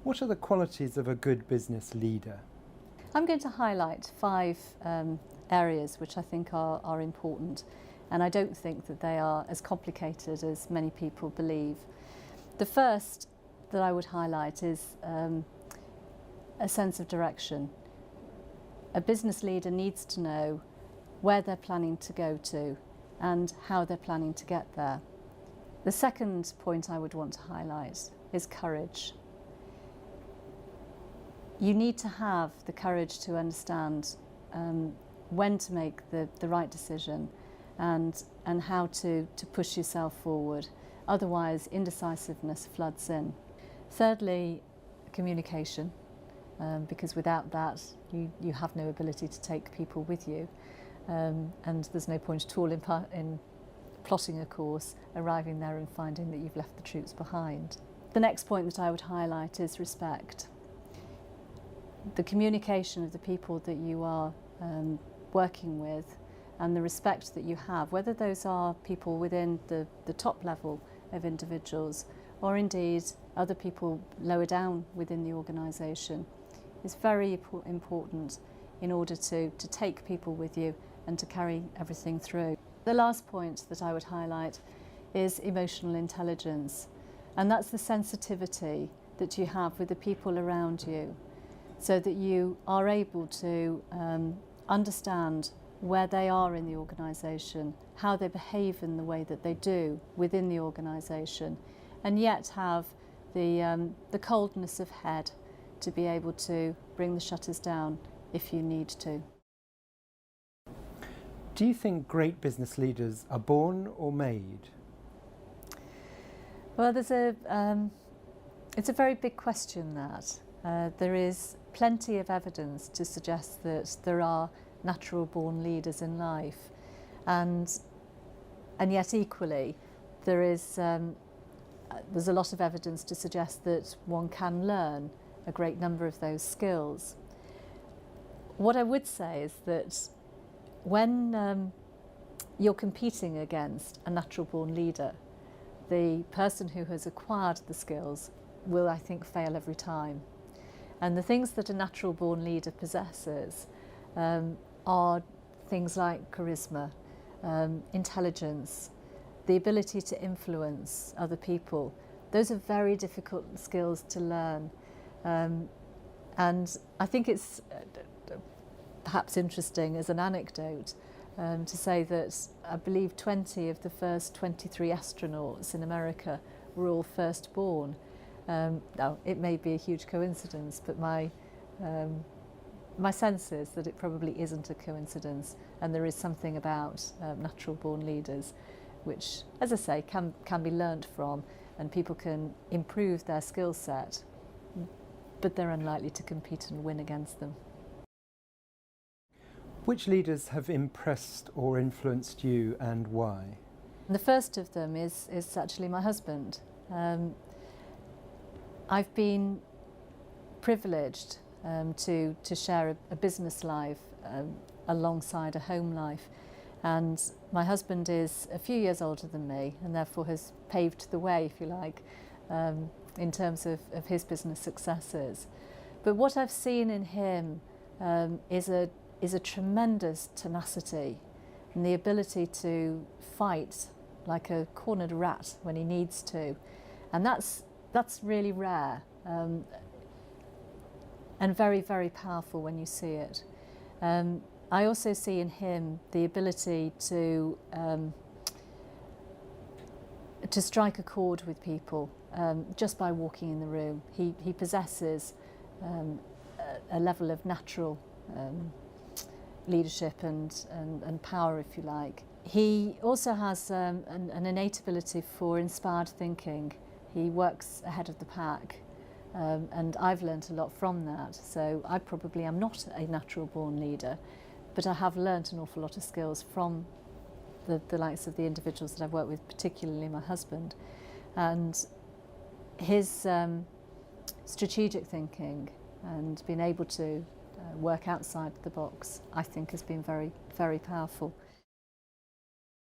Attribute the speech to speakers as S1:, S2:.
S1: What are the qualities of a good business leader?
S2: I'm going to highlight 5 areas which I think are important, and I don't think that they are as complicated as many people believe. The first that I would highlight is a sense of direction. A business leader needs to know where they're planning to go to and how they're planning to get there. The second point I would want to highlight is courage. You need to have the courage to understand when to make the right decision and how to push yourself forward. Otherwise, indecisiveness floods in. Thirdly, communication, because without that, you have no ability to take people with you. And there's no point at all in plotting a course, arriving there and finding that you've left the troops behind. The next point that I would highlight is respect. The communication of the people that you are working with and the respect that you have, whether those are people within the top level of individuals or indeed other people lower down within the organisation, is very important in order to take people with you and to carry everything through. The last point that I would highlight is emotional intelligence, and that's the sensitivity that you have with the people around you, so that you are able to understand where they are in the organisation, how they behave in the way that they do within the organisation, and yet have the coldness of head to be able to bring the shutters down if you need to.
S1: Do you think great business leaders are born or made?
S2: Well, it's a very big question, that. There is plenty of evidence to suggest that there are natural born leaders in life, and yet equally there's a lot of evidence to suggest that one can learn a great number of those skills. What I would say is that when you're competing against a natural born leader, the person who has acquired the skills will, I think, fail every time. And the things that a natural born leader possesses are things like charisma, intelligence, the ability to influence other people. Those are very difficult skills to learn. And I think it's perhaps interesting as an anecdote to say that I believe 20 of the first 23 astronauts in America were all firstborn. Now, it may be a huge coincidence, but my sense is that it probably isn't a coincidence, and there is something about natural born leaders which, as I say, can be learnt from, and people can improve their skill set, but they're unlikely to compete and win against them.
S1: Which leaders have impressed or influenced you, and why?
S2: The first of them is actually my husband. I've been privileged to share a business life alongside a home life, and my husband is a few years older than me and therefore has paved the way, if you like, in terms of his business successes. But what I've seen in him is a tremendous tenacity and the ability to fight like a cornered rat when he needs to, and that's really rare and very, very powerful when you see it. I also see in him the ability to strike a chord with people just by walking in the room. He possesses a level of natural leadership and power, if you like. He also has an innate ability for inspired thinking. He works ahead of the pack, and I've learnt a lot from that. So I probably am not a natural born leader, but I have learnt an awful lot of skills from the likes of the individuals that I've worked with, particularly my husband. And his strategic thinking and being able to work outside the box, I think, has been very, very powerful.